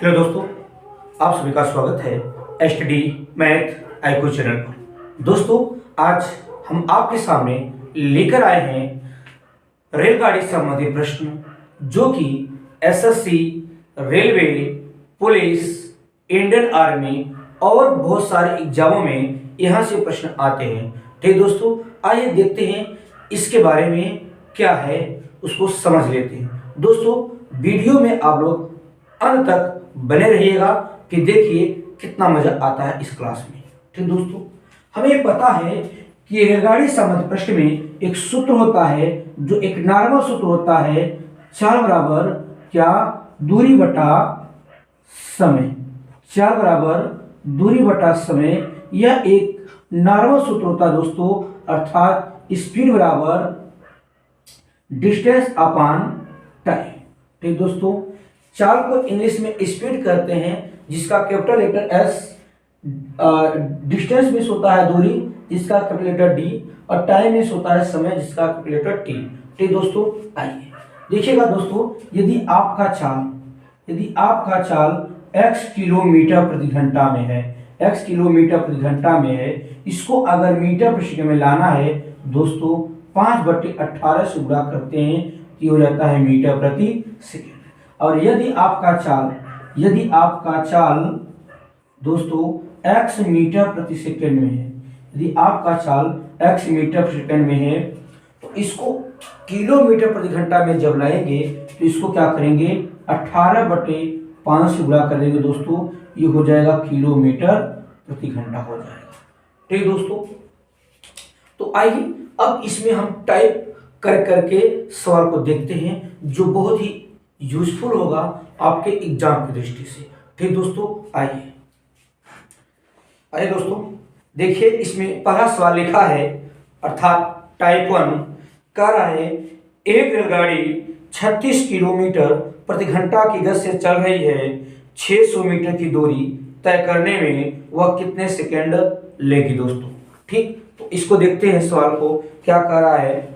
Hello दोस्तों, आप सभी का स्वागत है एसटीडी मैथ आईक्यू चैनल पर। दोस्तों, आज हम आपके सामने लेकर आए हैं रेलगाड़ी संबंधी प्रश्न जो कि SSC, railway, police, Indian army और बहुत सारे एग्जामों में यहाँ से प्रश्न आते हैं। ठीक दोस्तों, आइए देखते हैं इसके बारे में क्या है, उसको समझ लेते हैं। दोस्तों, वीडियो में आप लोग अंत तक बने रहिएगा कि देखिए कितना मजा आता है इस क्लास में। ठीक दोस्तों, हमें पता है कि रेलगाड़ी संबंधी प्रश्न में एक सूत्र होता है जो एक नॉर्मल सूत्र होता है, चाल बराबर क्या दूरी बटा समय। चाल बराबर दूरी बटा समय, यह एक नॉर्मल सूत्र होता है दोस्तों, अर्थात स्पीड बराबर डिस्टेंस अपॉन टाइम। ठीक दोस्तों, चाल को इंग्लिश में स्पीड कहते हैं, जिसका कैपिटल लेटर एस, डिस्टेंस में होता है दूरी, जिसका कैपिटल लेटर डी, और टाइम में होता है समय, जिसका कैपिटल लेटर टी। ठीक दोस्तों, आइए देखिएगा दोस्तों, यदि आपका चाल x किलोमीटर प्रति घंटा में है, x किलोमीटर प्रति घंटा में है, इसको अगर मीटर प्रति सेकंड में लाना है दोस्तों, 5/18 से गुणा करते हैं, ये हो जाता है मीटर प्रति सेकंड। और यदि आपका चाल दोस्तों x मीटर प्रति सेकंड में है, यदि आपका चाल x मीटर प्रति सेकंड में है, तो इसको किलोमीटर प्रति घंटा में जब लाएंगे तो इसको क्या करेंगे, 18/5 से गुणा कर देंगे दोस्तों, ये हो जाएगा किलोमीटर प्रति घंटा हो जाएगा। ठीक दोस्तों, तो आइए अब इसमें हम टाइप कर करके सवाल को देखते हैं, जो बहुत ही यूजफुल होगा आपके एग्जाम की दृष्टि से। ठीक दोस्तों, आइए दोस्तों देखिए, इसमें पहला सवाल लिखा है, अर्थात टाइप 1 कह रहा है, एक रेलगाड़ी 36 किलोमीटर प्रति घंटा की गति से चल रही है, 600 मीटर की दूरी तय करने में वह कितने सेकंड लेगी दोस्तों। ठीक, तो इसको देखते हैं सवाल को क्या कह रहा है।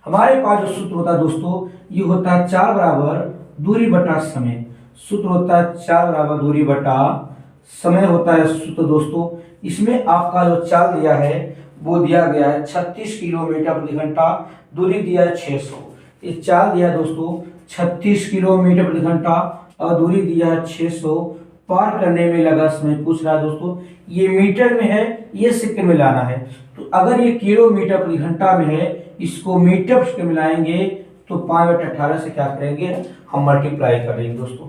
हमारे पास जो सूत्र होता है दोस्तों, ये होता है चाल बराबर दूरी बटा समय। सूत्र होता है चाल बराबर दूरी बटा समय होता है सूत्र दोस्तों। इसमें आपका जो चाल दिया है वो दिया गया है 36 किलोमीटर प्रति घंटा, दूरी दिया है 600। ये चाल दिया है दोस्तों 36 किलोमीटर प्रति घंटा और दूरी दिया है 600। पार करने में लगा समय पूछ रहा है दोस्तों, ये मीटर में है, ये सेकंड में लाना है। तो अगर ये किलोमीटर प्रति घंटा में है, इसको मीटर प्रति सेकंड में लाएंगे तो 5/18 से क्या करेंगे, हम मल्टीप्लाई करेंगे दोस्तों।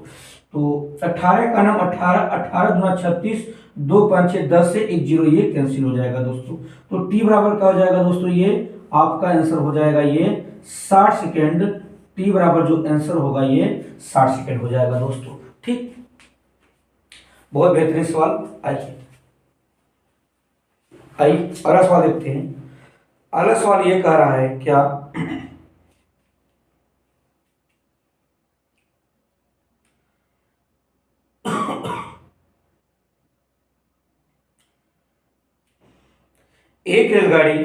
तो 18 का नाम 18 दूना 36, 2 5 6 10 से 1 0 ये कैंसिल हो जाएगा दोस्तों। तो टी बराबर क्या हो जाएगा दोस्तों, ये आपका आंसर हो जाएगा ये 60 सेकेंड। टी बराबर जो आंसर होगा ये 60 सेकेंड हो जाएगा दोस्तों। ठीक, बहुत बेहतरीन सवाल। आइए अगला सवाल देखते हैं। अगला सवाल ये कह रहा है, क्या एक रेलगाड़ी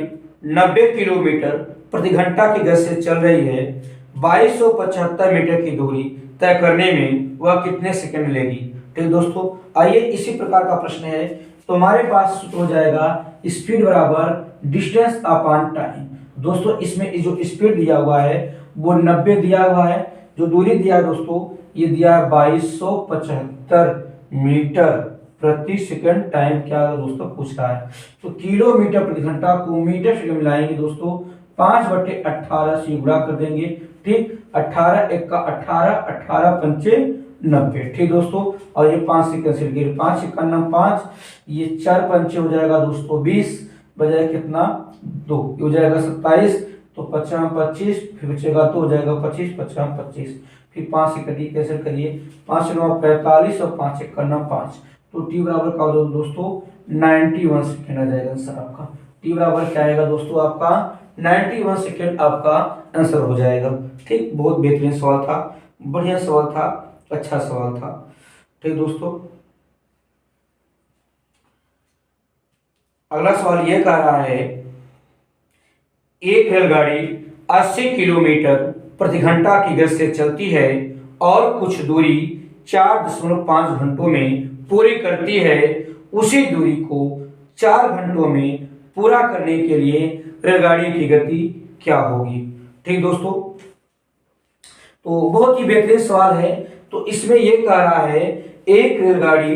90 किलोमीटर प्रति घंटा की गति से चल रही है, 2275 मीटर की दूरी तय करने में वह कितने सेकंड लेगी। ठीक दोस्तों, आइए इसी प्रकार का प्रश्न है, तो हमारे पास सूत्र हो जाएगा स्पीड बराबर डिस्टेंस अपॉन टाइम। दोस्तों, इसमें जो स्पीड दिया हुआ है वो 90 दिया हुआ है, जो दूरी दिया है दोस्तों ये दिया है 2275 मीटर प्रति सेकंड। टाइम क्या दोस्तों पूछ रहा है, तो किलोमीटर प्रति घंटा को मीटर सेकंड में लाएंगे दोस्तों, 5/18 से गुणा कर देंगे। ठीक, 18 1 का 18, 18 पंचे 90। ठीक दोस्तों, और ये 5 से कैंसिल किए, 5 1 5, ये 4 पंचे हो जाएगा दोस्तों 20, बजाय कितना 2, ये हो जाएगा 27, तो 55 25, फिर बचेगा तो हो जाएगा 25, 55 25, फिर 5 से कटिए कैंसिल करिए, 5 9 45 और 5 1 5, तो टी बराबर क्या हो दोस्तों 91 सेकेंड आ जाएगा आंसर आपका। टी बराबर क्या आएगा दोस्तों आपका 91 सेकेंड आपका आंसर हो जाएगा। ठीक, बहुत बेहतरीन सवाल था, बढ़िया सवाल था, अच्छा सवाल था। ठीक दोस्तों, अगला सवाल यह कह रहा है, एक रेलगाड़ी 80 किलोमीटर प्रति घंटा की गति से चलती है और कुछ दूरी 4.5 घंटों में पूरी करती है, उसी दूरी को 4 घंटों में पूरा करने के लिए रेलगाड़ी की गति क्या होगी। ठीक दोस्तों, तो बहुत ही बेहतरीन सवाल है। तो इसमें यह कह रहा है एक रेलगाड़ी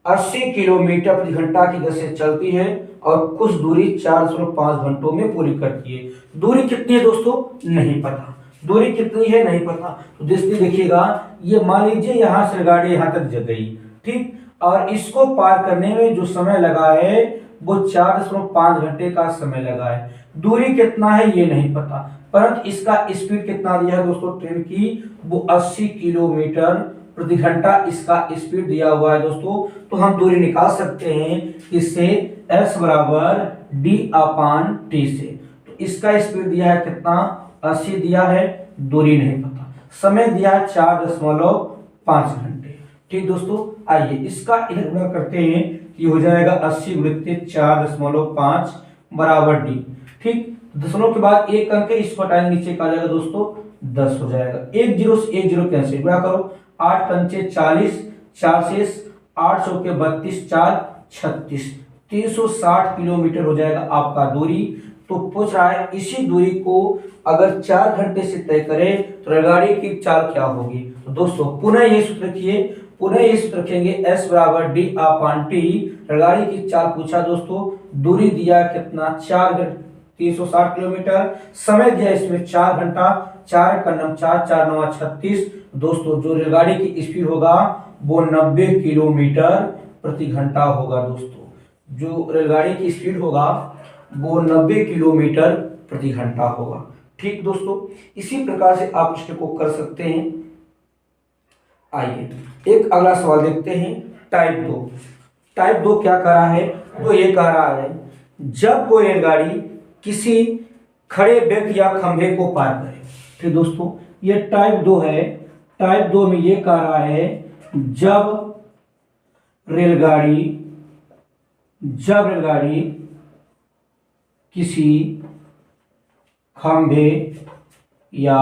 80 किलोमीटर प्रति घंटा की गति से चलती है और कुछ दूरी 4.5 घंटों में पूरी करती है। दूरी कितनी है दोस्तों, नहीं पता। दूरी कितनी है नहीं पता, तो देखिएगा, ये मान लीजिए यहाँ से गाड़ी यहाँ तक जग गई, ठीक, और इसको पार करने में जो समय लगा है वो 4.5 घंटे का समय लगा है। दूरी कितना है ये नहीं पता, परंतु इसका स्पीड कितना दिया है दोस्तों ट्रेन की, वो 80 किलोमीटर प्रति घंटा इसका स्पीड दिया हुआ है दोस्तों। तो हम दूरी निकाल सकते हैं इससे, s बराबर d/t से। तो इसका स्पीड दिया है कितना, 80 दिया है, दूरी नहीं पता, समय दिया है 4.5 घंटे। ठीक दोस्तों, आइए इसका गुणा करते हैं, ये हो जाएगा 80 गुणित 4.5 बराबर d। ठीक, दशमलव के बाद एक अंक है, इसको हटाएंगे, नीचे का आ जाएगा दोस्तों 10 हो जाएगा। एक जीरो से एक जीरो कैंसिल, गुणा करो, 8 पंचे 40, 4 शेष, 8 चौके 32, 4 36, 360 किलोमीटर हो जाएगा आपका दूरी। तो पूछ रहा है इसी दूरी को अगर 4 घंटे से तय करें तो रेलगाड़ी की चाल क्या होगी। तो दोस्तों पुनः ये सूत्र रखिए, पुनः ये सूत्र रखेंगे, s बराबर d/t। रेलगाड़ी की चाल पूछा दोस्तों, दूरी दिया कितना 360 किलोमीटर, समय दिया इसमें 4 घंटा, 4 का नम 4, 4 9 36। दोस्तों जो रेलगाड़ी की स्पीड होगा वो 90 किलोमीटर प्रति घंटा होगा। दोस्तों जो रेलगाड़ी की स्पीड होगा वो 90 किलोमीटर प्रति घंटा होगा। ठीक दोस्तों, इसी प्रकार से आप प्रश्न को कर सकते हैं। आइए एक अगला सवाल देखते हैं, टाइप 2। टाइप 2 क्या कह रहा है, तो ये कह रहा है जब कोई रेलगाड़ी किसी खड़े व्यक्ति या खंभे को पार करे। ठीक दोस्तों, ये टाइप 2 है। टाइप 2 में ये कह रहा है जब रेलगाड़ी किसी खंभे या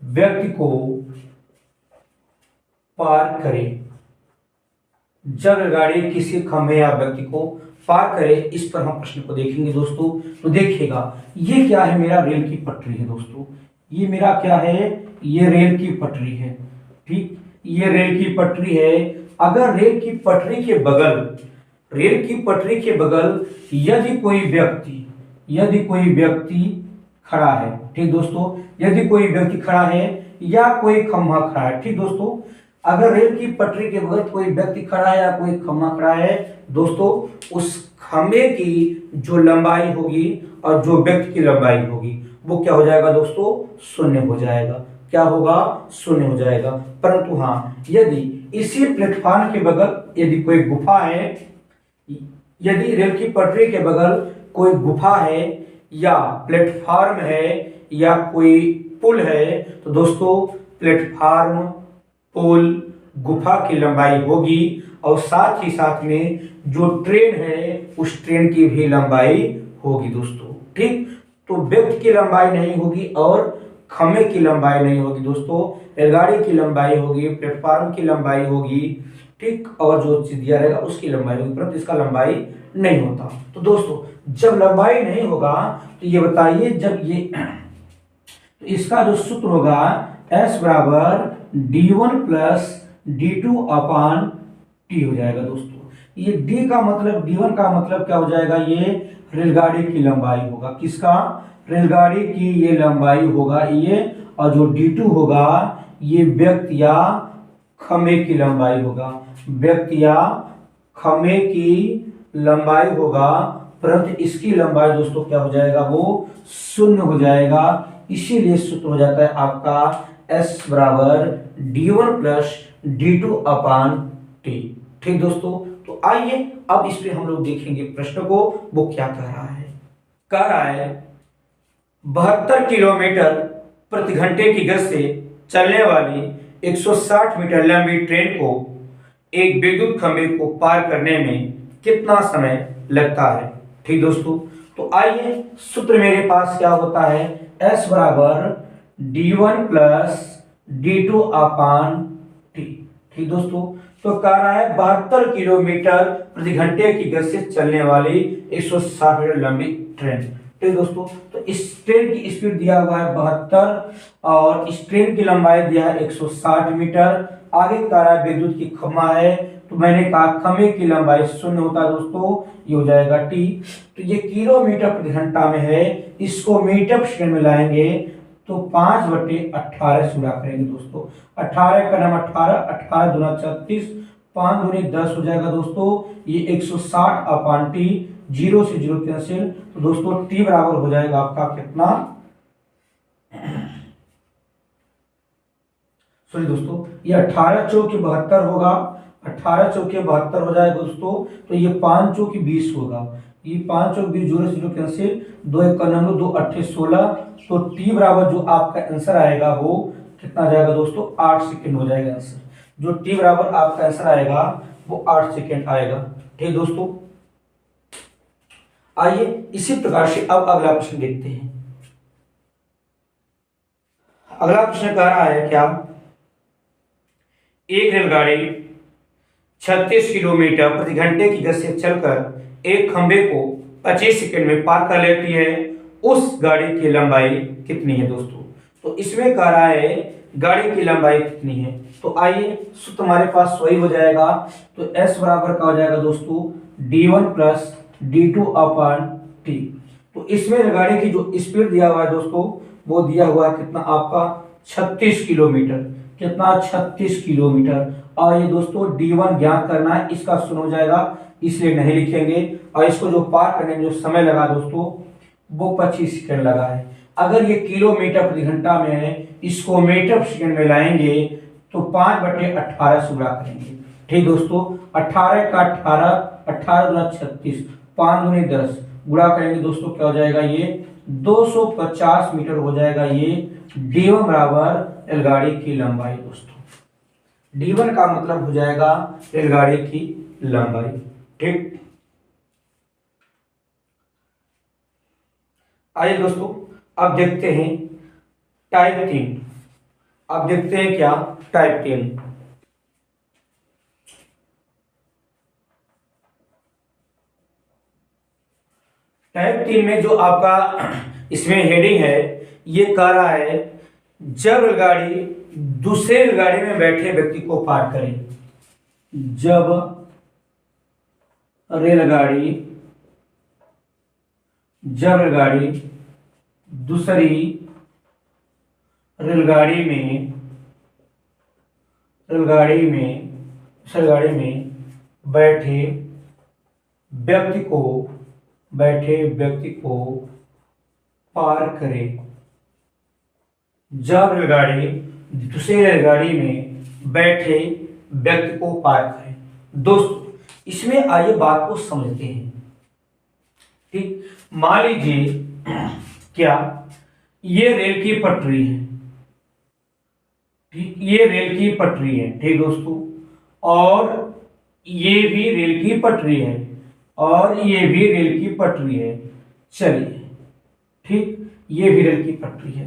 व्यक्ति को पार करे, जब रेलगाड़ी किसी खंभे या व्यक्ति को पार करे, इस पर हम प्रश्न को देखेंगे दोस्तों। तो देखिएगा, ये क्या है, मेरा रेल की पटरी है दोस्तों, ये मेरा क्या है, ये रेल की पटरी है। ठीक, ये रेल की पटरी है। अगर रेल की पटरी के बगल यदि कोई व्यक्ति खड़ा है, ठीक दोस्तों, यदि कोई व्यक्ति खड़ा है या कोई खंभा खड़ा है। ठीक दोस्तों, अगर रेल की पटरी के बगल कोई व्यक्ति खड़ा है या कोई खंभा खड़ा है दोस्तों, उस खंभे की जो लंबाई होगी और जो व्यक्ति की लंबाई होगी वो क्या हो जाएगा दोस्तों, शून्य हो जाएगा। क्या होगा, शून्य हो जाएगा। परंतु हाँ, यदि इसी प्लेटफॉर्म के बगल यदि कोई गुफा है, यदि रेल की पटरी के बगल कोई गुफा है या प्लेटफॉर्म है या कोई पुल है, तो दोस्तों प्लेटफॉर्म, पुल, गुफा की लंबाई होगी और साथ ही साथ में जो ट्रेन है उस ट्रेन की भी लंबाई होगी दोस्तों। ठीक, तो व्यक्ति की लंबाई नहीं होगी और खंभे की लंबाई नहीं होगी दोस्तों, रेलगाड़ी की लंबाई होगी, प्लेटफॉर्म की लंबाई होगी, ठीक, और जो चीज दिया रहेगा उसकी लंबाई होगी, परंतु इसका लंबाई नहीं होता। तो दोस्तों जब लंबाई नहीं होगा तो ये बताइए, जब ये तो इसका जो सूत्र होगा s बराबर d1 प्लस d2/t हो जाएगा दोस्तों। ये d का मतलब, d1 का मतलब क्या हो जाएगा, ये रेलगाड़ी की लंबाई होगा। किसका, रेलगाड़ी की ये लंबाई होगा ये, और जो d2 होगा ये व्यक्ति या खंभे की लंबाई होगा, व्यक्ति या खंभे की लंबाई होगा, परंतु इसकी लंबाई दोस्तों क्या हो जाएगा, वो शून्य हो जाएगा। इसीलिए सूत्र हो जाता है आपका s बराबर d1 प्लस d2/t। ठीक दोस्तों, तो आइए अब इस पे हम लोग देखेंगे प्रश्न को, वो क्या कह रहा है। कह रहा है 72 किलोमीटर प्रति घंटे की गति से चलने वाली 160 मीटर लंबी ट्रेन को एक विद्युत खंभे को पार करने में कितना समय लगता है। ठीक दोस्तों, तो आइए सूत्र मेरे पास क्या होता है, s बराबर d1 प्लस d2/t टी। ठीक दोस्तों, तो कह रहा है 72 किलोमीटर प्रति घंटे की गति से चलने वाली 160 मीटर लंबी ट्रेन। ठीक दोस्तों, तो इस ट्रेन की स्पीड दिया हुआ है 72 और इस ट्रेन की लंबाई दिया है 160 मीटर। आगे कह रहा है विद्युत की खम्मा है, तो मैंने कहा खम्भे की लंबाई 0 होता है दोस्तों, ये हो जाएगा टी। तो ये किलोमीटर प्रति घंटा में है, इसको मीटर सेकंड में लाएंगे तो 5/18 से गुणा करेंगे दोस्तों। 18 का नाम 18, 18 दूना 36, 5 दूनी 10 हो जाएगा दोस्तों। ये 160 अपॉन टी, 0 से 0 कैंसिल, तो दोस्तों टी बराबर हो जाएगा आपका कितना, सॉरी दोस्तों, ये 18 चौके 72 होगा, 18 चौके 72 हो जाएगा दोस्तों। तो ये 5 चौके 20 होगा, ये 5 चौके 20, 0 से 0 कैंसिल, 2 1 2 8 16। तो टी बराबर जो आपका आंसर आएगा वो कितना जाएगा दोस्तों, 8 सेकेंड हो जाएगा आंसर। जो टी बराबर आपका आंसर आएगा वो 8 सेकेंड आएगा। ठीक दोस्तों, आइए इसी प्रकार से अब अगला प्रश्न देखते हैं। अगला प्रश्न कह रहा है क्या, एक रेलगाड़ी 36 किलोमीटर प्रति घंटे की गति से चलकर एक खंबे को 25 सेकंड में पार कर लेती है, उस गाड़ी की लंबाई कितनी है दोस्तों। तो इसमें कह रहा है गाड़ी की लंबाई कितनी है, तो आइए सूत्र हमारे पास वही हो जाएगा। तो s बराबर का हो जाएगा दोस्तों d1 plus d2 upon T. तो इसमें रेलगाड़ी की जो स्पीड दिया हुआ है दोस्तों वो दिया हुआ है कितना आपका 36 किलोमीटर, कितना 36 किलोमीटर। और ये दोस्तों d1 ज्ञात करना है, इसका शून्य हो जाएगा इसलिए नहीं लिखेंगे। और इसको जो पार करने में जो समय लगा दोस्तों वो 25 सेकंड लगा है। अगर ये किलोमीटर प्रति घंटा में है, इसको मीटर सेकंड में लाएंगे तो 5/18 से गुणा करेंगे। ठीक दोस्तों, 18 का 18, 18 दूना 36, 5 दूनी 10, गुणा करेंगे दोस्तों क्या हो जाएगा, ये 250 मीटर हो जाएगा। ये d1 बराबर रेलगाड़ी की लंबाई दोस्तों। d1 का मतलब हो जाएगा रेलगाड़ी की लंबाई। ठीक, आइए दोस्तों अब देखते हैं टाइप 3। अब देखते हैं क्या टाइप 3। टाइप 3 में जो आपका इसमें हेडिंग है ये कह रहा है जब रेलगाड़ी दूसरे रेलगाड़ी में बैठे व्यक्ति को पार करे, जब रेलगाड़ी दूसरी रेलगाड़ी में बैठे व्यक्ति को पार करे, जब रेलगाड़ी दूसरी रेलगाड़ी में बैठे व्यक्ति को पार करे। दोस्तों इसमें आइए बात को समझते हैं। ठीक, मान लीजिए क्या ये रेल की पटरी है, ठीक, ये रेल की पटरी है। ठीक दोस्तों, और ये भी रेल की पटरी है और ये भी रेल की पटरी है। चलिए ठीक, ये भी रेल की पटरी है।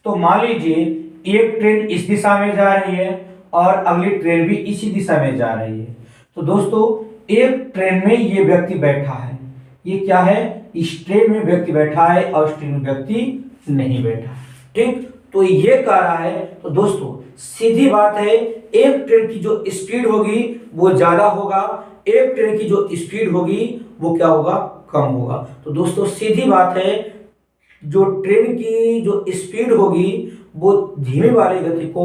तो मान लीजिए एक ट्रेन इस दिशा में जा रही है और अगली ट्रेन भी इसी दिशा में जा रही है। तो दोस्तों एक ट्रेन में ये व्यक्ति बैठा है, ये क्या है, इस ट्रेन में व्यक्ति बैठा है और इस ट्रेन में व्यक्ति नहीं बैठा। ठीक, तो ये कह रहा है, तो दोस्तों सीधी बात है, एक ट्रेन की जो स्पीड होगी वो ज्यादा होगा, एक ट्रेन की जो स्पीड होगी वो क्या होगा, कम होगा। तो दोस्तों सीधी बात है, जो ट्रेन की जो स्पीड होगी वो धीमे वाली गति को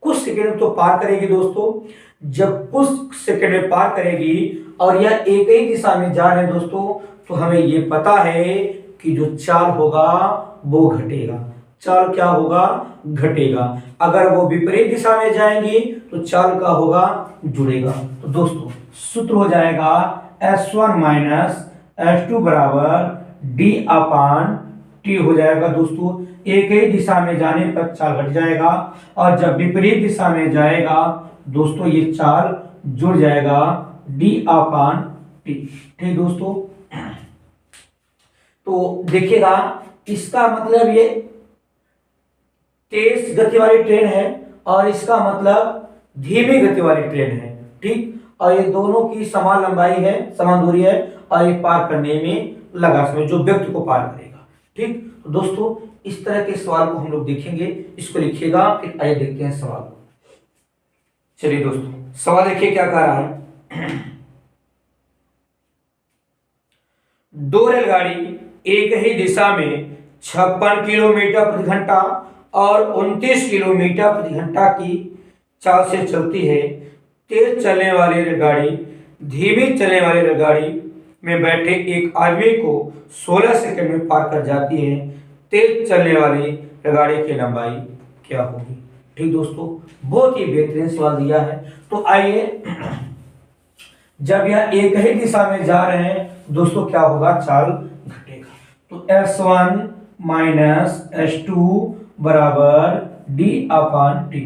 कुछ सेकंड तो पार करेगी दोस्तों। जब कुछ सेकंड में पार करेगी और यह एक ही दिशा में जा रहे हैं दोस्तों, तो हमें ये पता है कि जो चाल होगा वो घटेगा। चाल क्या होगा, घटेगा। अगर वो विपरीत दिशा में जाएंगी तो चाल का होगा, जुड़ेगा। तो दोस्तों सूत्र हो जाएगा S1 माइनस S2 बराबर D अपान T हो जाएगा दोस्तों। एक ही दिशा में जाने पर चाल घट जाएगा और जब विपरीत दिशा में जाएगा दोस्तों ये चाल जुड़ जाएगा, D अपान T। ठीक दोस्तों, तो देखिएगा इसका मतलब ये तेज गति वाली ट्रेन है और इसका मतलब धीमी गति वाली ट्रेन है, ठीक। और ये दोनों की समान लंबाई है, समान दूरी है, और ये पार करने में लगा समय जो व्यक्ति को पार करेगा, ठीक। तो दोस्तों इस तरह के सवाल को हम लोग देखेंगे, इसको लिखिएगा, फिर आइए देखते हैं सवाल को। चलिए दोस्तों सवाल देखिए क्या कह रहा है। दो रेलगाड़ी एक ही दिशा में 56 किलोमीटर प्रति घंटा और 29 किलोमीटर प्रति घंटा की चाल से चलती है। तेज चलने वाली रेलगाड़ी धीमी चलने वाली रेलगाड़ी में बैठे एक आदमी को 16 सेकंड में पार कर जाती है। तेज चलने वाली रेलगाड़ी की लंबाई क्या होगी, ठीक दोस्तों। बहुत ही बेहतरीन सवाल दिया है। तो आइए, जब यह एक ही दिशा में जा रहे हैं दोस्तों क्या होगा, चाल घटेगा। तो S1 माइनस S2 बराबर D/T,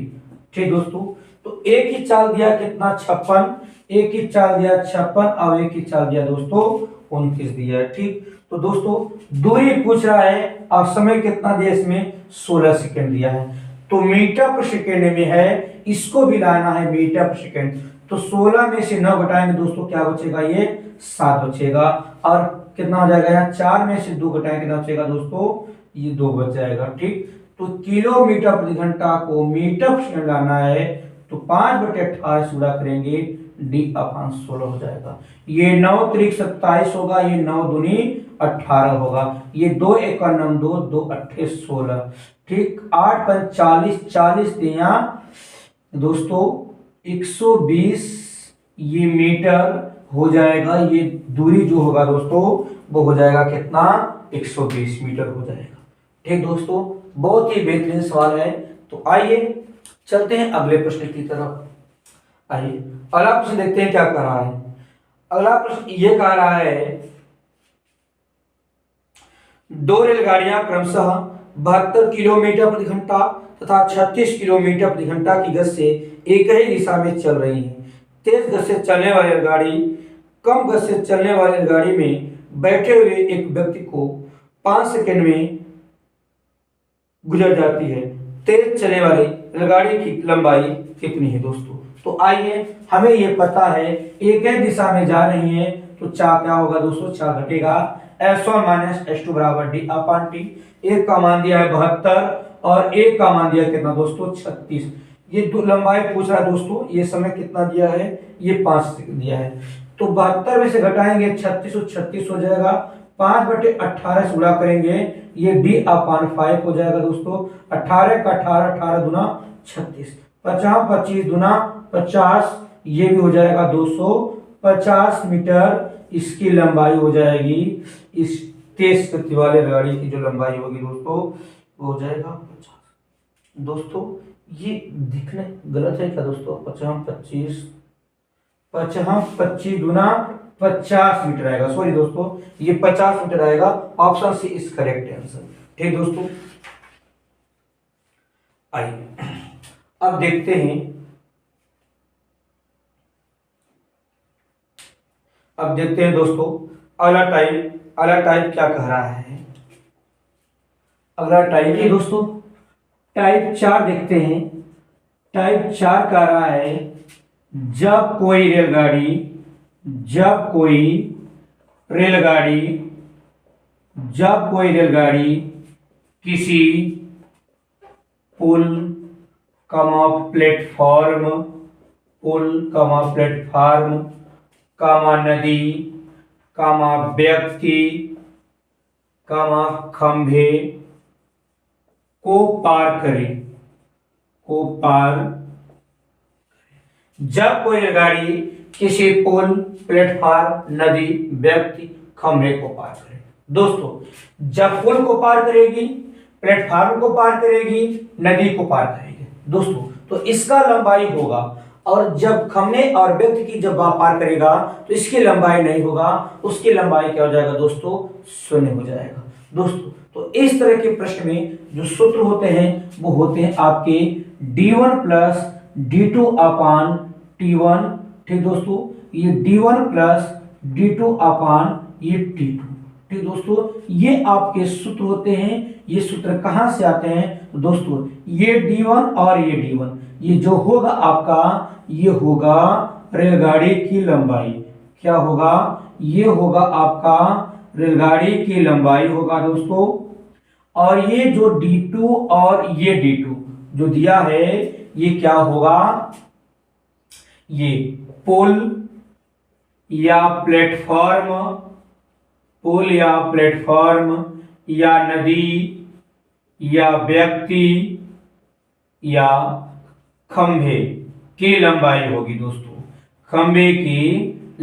ठीक दोस्तों। तो एक ही चाल दिया कितना, 56, एक ही चाल दिया 56 और एक ही चाल दिया दोस्तों 29 दिया, ठीक। तो दोस्तों दूरी पूछ रहा है और समय कितना दिया, इसमें 16 सेकंड दिया है। तो मीटर पर सेकंड में है, इसको भी लाना है मीटर पर सेकंड। तो 16 में से 9 घटाएंगे दोस्तों क्या बचेगा, ये 7 बचेगा। और कितना हो जाएगा, यहाँ 4 में से 2 घटाएंगे कितना बचेगा दोस्तों, ये 2 बच जाएगा, ठीक। तो किलोमीटर प्रति घंटा को मीटर पर सेकंड लाना है, तो 5/18 से गुणा करेंगे, D/16 हो जाएगा। ये 9 त्रिक 27 होगा, ये 9 दूनी 18 होगा, ये 2 1 9 2 2 8 16, ठीक। 8 5 40, 40 दिया दोस्तों 120, ये मीटर हो जाएगा। ये दूरी जो होगा दोस्तों वो हो जाएगा कितना, 120 मीटर हो जाएगा, ठीक दोस्तों। बहुत ही बेहतरीन सवाल है। तो आइए चलते हैं अगले प्रश्न की तरफ। आइए अगला प्रश्न देखते हैं क्या कह रहा है। अगला प्रश्न ये कह रहा है, दो रेलगाड़ियां क्रमशः 72 किलोमीटर प्रति घंटा तथा 36 किलोमीटर प्रति घंटा की गति से एक ही दिशा में चल रही हैं। तेज गति से चलने वाली रेलगाड़ी कम गति से चलने वाली रेलगाड़ी में बैठे हुए एक व्यक्ति को 5 सेकंड में गुजर जाती है। तेज चलने वाली रेलगाड़ी की लंबाई कितनी है दोस्तों। तो आइए, हमें ये पता है एक ही दिशा में जा रही है, तो चार क्या होगा दोस्तों, चार घटेगा। S1 माइनस S2 बराबर D/T। एक का मान दिया है 72 और एक का मान दिया है कितना दोस्तों, 36। ये दो लंबाई पूछ रहा है दोस्तों, ये समय कितना दिया है, ये 5 दिया है। तो 72 में से घटाएंगे 36 और 36 हो जाएगा, 5/18 से गुणा करेंगे, ये D/5 हो जाएगा दोस्तों। 18 का 18, 18 दूना 36, 50 25 दूना 50, ये भी हो जाएगा 250 मीटर इसकी लंबाई हो जाएगी। इस तेज गति वाले गाड़ी की जो लंबाई होगी दोस्तों वो हो जाएगा 50। दोस्तों ये दिखने गलत है क्या दोस्तों, 50 25 दूना 50 मीटर आएगा, सॉरी दोस्तों ये 50 मीटर आएगा। Option C is correct answer, ठीक दोस्तों। आइए अब देखते हैं, अब देखते हैं दोस्तों अगला टाइप क्या कह रहा है। अगला टाइप है दोस्तों टाइप 4 देखते हैं। टाइप 4 कह रहा है, जब कोई रेलगाड़ी किसी पुल प्लेटफॉर्म नदी व्यक्ति खंभे को पार करे। जब कोई रेलगाड़ी किसी पुल प्लेटफॉर्म नदी व्यक्ति खंभे को पार करे। दोस्तों जब पुल को पार करेगी, प्लेटफॉर्म को पार करेगी, नदी को पार करेगी दोस्तों, तो इसका लंबाई होगा। और जब खंभे और व्यक्ति की जब पार करेगा तो इसकी लंबाई नहीं होगा, उसकी लंबाई क्या हो जाएगा दोस्तों, 0 हो जाएगा दोस्तों। तो इस तरह के प्रश्न में जो सूत्र होते हैं वो होते हैं आपके D1 प्लस D2/T1, ठीक दोस्तों। ये D1 प्लस D2/T2, ठीक दोस्तों। ये आपके सूत्र होते हैं। ये सूत्र कहां से आते हैं, तो दोस्तों ये D1 और ये D1, ये जो होगा आपका, ये होगा रेलगाड़ी की लंबाई। क्या होगा? ये होगा आपका रेलगाड़ी की लंबाई होगा दोस्तों। और ये जो D2 और ये D2 जो दिया है, ये क्या होगा? ये पुल या प्लेटफॉर्म, पुल या प्लेटफॉर्म या नदी या व्यक्ति या खंभे की लंबाई होगी दोस्तों, खंभे की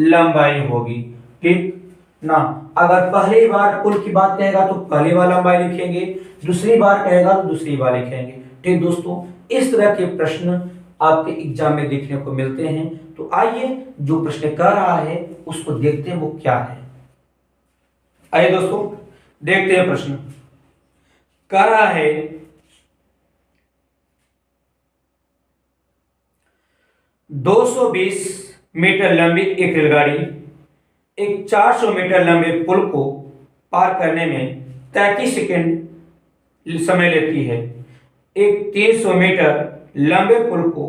लंबाई होगी। ठीक ना? अगर पहली बार पुल की बात कहेगा तो पहली बार लंबाई लिखेंगे, दूसरी बार कहेगा तो दूसरी बार लिखेंगे। ठीक दोस्तों, इस तरह के प्रश्न आपके एग्जाम में देखने को मिलते हैं। तो आइए जो प्रश्न कर रहा है उसको देखते हैं वो क्या है। आइए दोस्तों देखते हैं प्रश्न। कर रहा है 220 मीटर लंबी एक रेलगाड़ी एक 400 मीटर लंबे पुल को पार करने में 33 सेकंड समय लेती है। एक 300 मीटर लंबे पुल को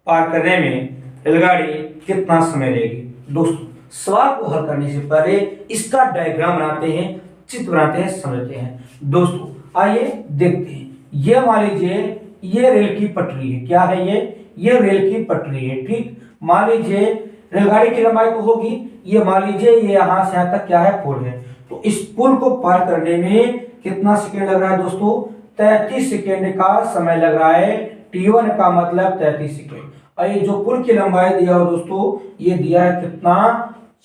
पार करने में रेलगाड़ी कितना समय लेगी? दोस्तों सवाल को हल करने से पहले इसका डायग्राम बनाते हैं, चित्र बनाते हैं, समझते हैं। दोस्तों आइए देखते हैं। ये मान लीजिए ये रेल की पटरी है। क्या है ये रेल की पटरी है। ठीक, मान लीजिए रेलगाड़ी की लंबाई तो होगी, ये मान लीजिए ये यहां से यहां तक क्या है? पुल है। तो इस पुल को पार करने में कितना सेकंड लग रहा है दोस्तों? 33 सेकंड का समय लग रहा है। T1 का मतलब 33 सेकंड। और ये जो पुल की लंबाई दिया हो दोस्तों, ये दिया है कितना?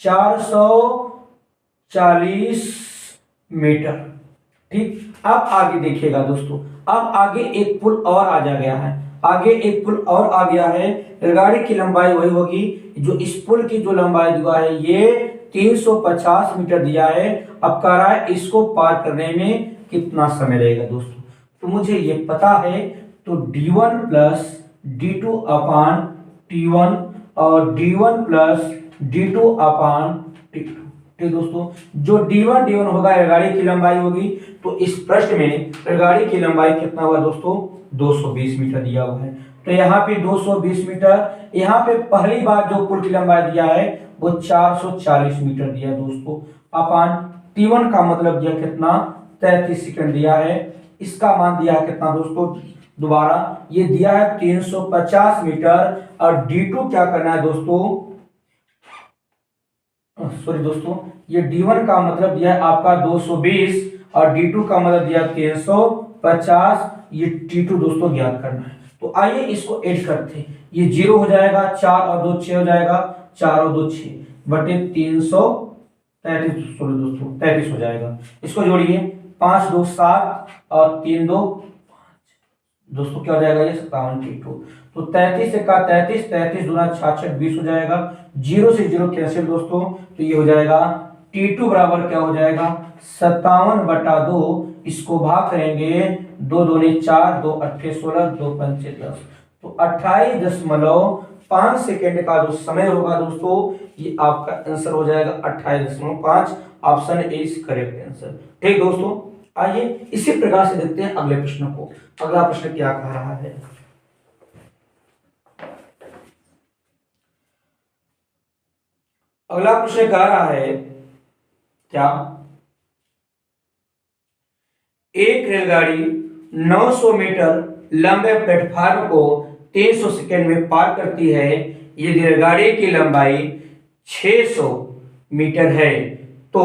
440 मीटर। ठीक, अब आगे देखिएगा दोस्तों, अब आगे एक पुल और आ जा गया है, आगे एक पुल और आ गया है। रेलगाड़ी की लंबाई वही होगी, जो इस पुल की जो लंबाई दिया है ये 350 मीटर दिया है। अब कह रहा है इसको पार करने में कितना समय लगेगा दोस्तों? तो मुझे ये पता है, तो D1 प्लस D2 अपान T1 और D1 प्लस D2 अपान T2। ठीक दोस्तों, जो D1 होगा रेलगाड़ी की लंबाई होगी। तो इस प्रश्न में रेलगाड़ी की लंबाई कितना हुआ दोस्तों? 220 मीटर दिया हुआ है। तो यहाँ पे 220 मीटर, यहाँ पे पहली बार जो पुल की लंबाई दिया है वो 440 मीटर दिया है दोस्तों। अपान T1 का मतलब दिया कितना? 33 सेकंड दिया है। इसका मान दिया है कितना दोस्तों? दोबारा ये दिया है 350 मीटर। और D2 क्या करना है दोस्तों? सॉरी दोस्तों, ये D1 का मतलब दिया है आपका 220 और D2 का मतलब दिया 350। ये T2 दोस्तों ज्ञात करना है। तो आइए इसको ऐड करते हैं। ये 0 हो जाएगा, 4 और 2 6 हो जाएगा, 4 और 2 6 बटे 333, सॉरी दोस्तों 33 हो जाएगा। इसको जोड़िए, 5 2 7 और 3 2 दोस्तों क्या हो जाएगा? ये 57 T2। तो 33 का 33, 33 दूना 66 20 हो जाएगा। 0 से 0 कैंसिल दोस्तों, तो ये हो जाएगा T2 बराबर क्या हो जाएगा? 57/2। इसको भाग करेंगे, 2 दूनी 4, 2 8 16, 2 5 10। तो 28.5 सेकेंड का जो समय होगा दोस्तों, ये आपका आंसर हो जाएगा 28.5। Option A is correct answer. ठीक दोस्तों, आइए इसी प्रकार से देखते हैं अगले प्रश्न को। अगला प्रश्न क्या कह रहा है? अगला प्रश्न कह रहा है क्या? एक रेलगाड़ी 900 मीटर लंबे प्लेटफार्म को 300 सेकंड में पार करती है। यदि रेलगाड़ी की लंबाई 600 मीटर है तो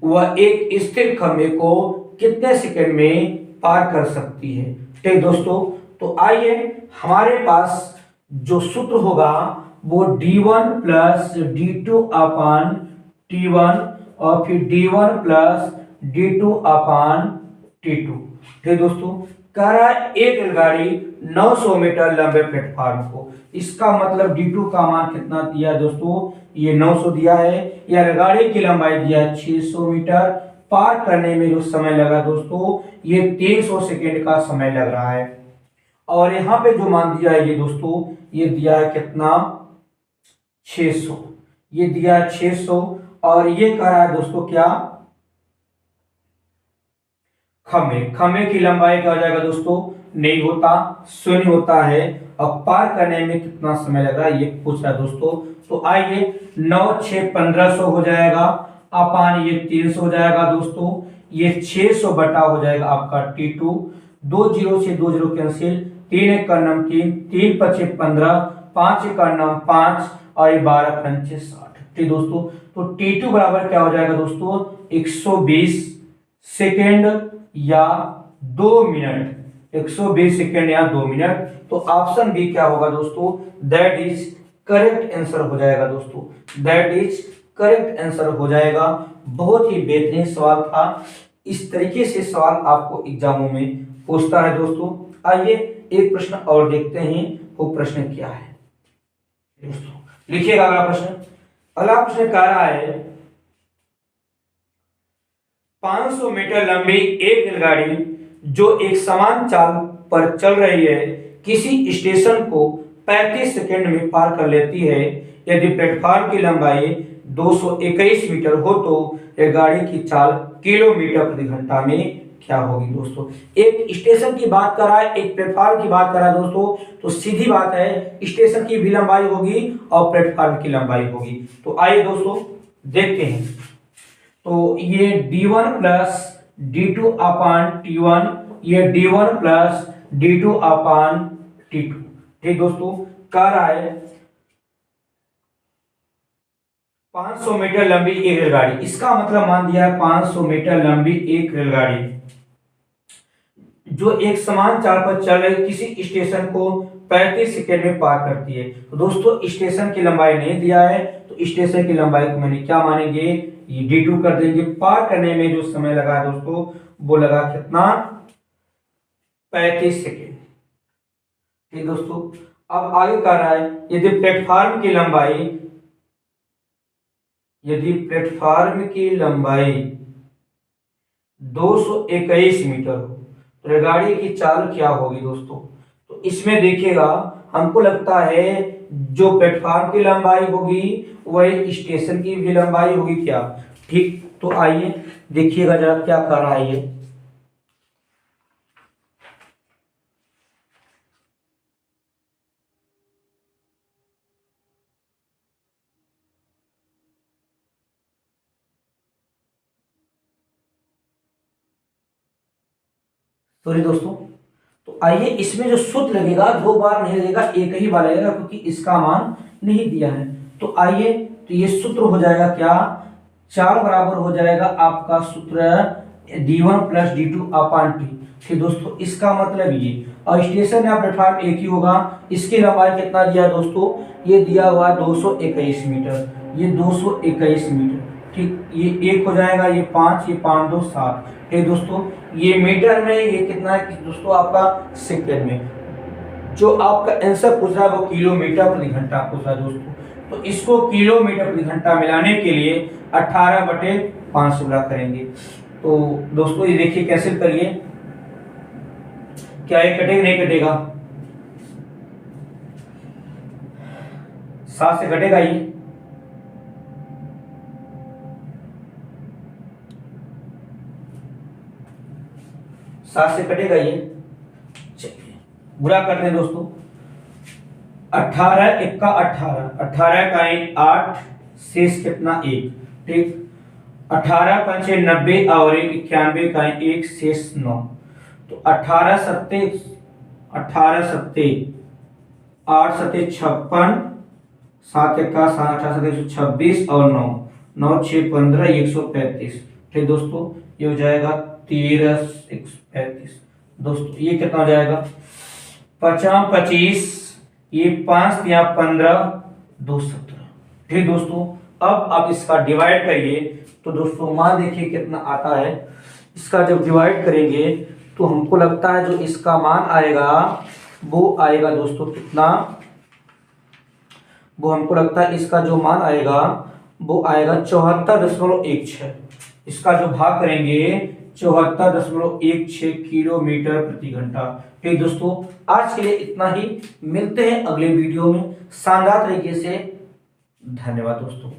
वह एक स्थिर खंभे को कितने सेकंड में पार कर सकती है? ठीक दोस्तों, तो आइए हमारे पास जो सूत्र होगा वो D1 प्लस D2 अपान T1 और फिर D1 प्लस D2 अपान T2। ठीक दोस्तों, कह रहा है एक रेलगाड़ी 900 मीटर लंबे प्लेटफार्म को, इसका मतलब D2 का मान कितना दिया दोस्तों? ये 900 दिया है। या रेलगाड़ी की लंबाई दिया है 600 मीटर, पार करने में जो समय लगा दोस्तों ये 300 सेकेंड का समय लग रहा है। और यहाँ पे जो मान दिया है ये दोस्तों, ये दिया है कितना? 600। ये दिया है 600 और ये कह रहा है दोस्तों क्या? खंभे की लंबाई क्या हो जाएगा दोस्तों? नहीं होता, शून्य होता है। और पार करने में कितना समय लग रहा है ये पूछ रहा है दोस्तों। तो आइए 9 6 1500 हो जाएगा, अपान ये 300 हो जाएगा दोस्तों, ये 600 बटा हो जाएगा आपका T2। 2 0 से 2 0 कैंसिल, 3 1 का नाम 3, 3 5 15, 5 1 का नाम 5 और ये 12 पंचे 60। ठीक दोस्तों, तो T2 बराबर क्या हो जाएगा दोस्तों, 120 सेकेंड या 2 मिनट, 120 सेकेंड या 2 मिनट। तो ऑप्शन बी क्या होगा दोस्तों, दैट इज करेक्ट आंसर हो जाएगा दोस्तों, दैट इज करेक्ट आंसर हो जाएगा। बहुत ही बेहतरीन सवाल था। इस तरीके से सवाल आपको एग्जामों में पूछता है दोस्तों। आइए एक प्रश्न और देखते हैं, वो प्रश्न क्या है दोस्तों, लिखिएगा अगला प्रश्न। अगला प्रश्न कह रहा है 500 मीटर लंबी एक रेलगाड़ी जो एक समान चाल पर चल रही है किसी स्टेशन को 35 सेकंड में पार कर लेती है। यदि प्लेटफॉर्म की लंबाई 221 मीटर हो तो रेलगाड़ी की चाल किलोमीटर प्रति घंटा में क्या होगी दोस्तों। एक स्टेशन की बात कर रहा है, एक प्लेटफॉर्म की बात कर रहा है दोस्तों, तो सीधी बात है स्टेशन की भी लंबाई होगी और प्लेटफॉर्म की लंबाई होगी। तो आइए दोस्तों देखते हैं। तो ये D1 प्लस D2 अपान T1, ये D1 प्लस D2 अपान T2। ठीक दोस्तों, कह रहा है 500 मीटर लंबी एक रेलगाड़ी, इसका मतलब मान दिया है 500 मीटर लंबी एक रेलगाड़ी जो एक समान चाल पर चल रही किसी स्टेशन को 35 सेकेंड में पार करती है। तो दोस्तों स्टेशन की लंबाई नहीं दिया है, तो स्टेशन की लंबाई को मैंने क्या मानेंगे, ये D2 कर देंगे। पार करने में जो समय लगा है दोस्तों वो लगा कितना, 35 सेकेंड। ठीक दोस्तों, अब आगे कर रहा है यदि प्लेटफॉर्म की लंबाई 221 मीटर हो तो रेलगाड़ी की चाल क्या होगी दोस्तों। तो इसमें देखिएगा हमको लगता है जो प्लेटफॉर्म की लंबाई होगी वही स्टेशन की भी लंबाई होगी क्या। ठीक, तो आइए देखिएगा जरा क्या कर रहा है ये। सॉरी दोस्तों, तो आइए इसमें जो सूत्र लगेगा 2 बार नहीं लगेगा, एक ही बार लगेगा क्योंकि इसका मान नहीं दिया है। तो आइए, तो ये सूत्र हो जाएगा क्या, 4 बराबर हो जाएगा आपका सूत्र D1 प्लस D2 अपान T। ठीक दोस्तों, इसका मतलब ये, और स्टेशन या प्लेटफॉर्म एक ही होगा। इसकी लंबाई कितना दिया है दोस्तों, ये दिया हुआ है 221 मीटर, ये 221 मीटर। ठीक, ये 1 हो जाएगा, ये 5, ये 5 2 7। ठीक दोस्तों, ये मीटर में, ये कितना है दोस्तों आपका सेकंड में। जो आपका आंसर पूछ रहा है वो किलोमीटर प्रति घंटा पूछ रहा है दोस्तों। तो इसको किलोमीटर प्रति घंटा मिलाने के लिए 18/500 गुणा करेंगे। तो दोस्तों ये देखिए कैसे करिए, क्या ये कटेगा नहीं कटेगा, 7 से घटेगा ये, सात से कटेगा ये। चलिए बुरा करते हैं दोस्तों, 18 1 का 18, 18 का 8, शेष कितना 1। ठीक, 18 पंचे 90 और 1 91 का 1, शेष 9। तो 18 सत्ते 8 सत्ते 56, 7 का 7 18 126 और 9 9 6 15 135। ठीक दोस्तों, ये हो जाएगा 13 135। दोस्तों ये कितना हो जाएगा, 50 25, ये 5 या 15 2 17। ठीक दोस्तों, अब आप इसका डिवाइड करिए तो दोस्तों मान देखिए कितना आता है। इसका जब डिवाइड करेंगे तो हमको लगता है जो इसका मान आएगा वो आएगा दोस्तों कितना, वो हमको लगता है इसका जो मान आएगा वो आएगा 74.16। इसका जो भाग करेंगे 74.16 किलोमीटर प्रति घंटा। ठीक दोस्तों, आज के लिए इतना ही, मिलते हैं अगले वीडियो में शानदार तरीके से। धन्यवाद दोस्तों।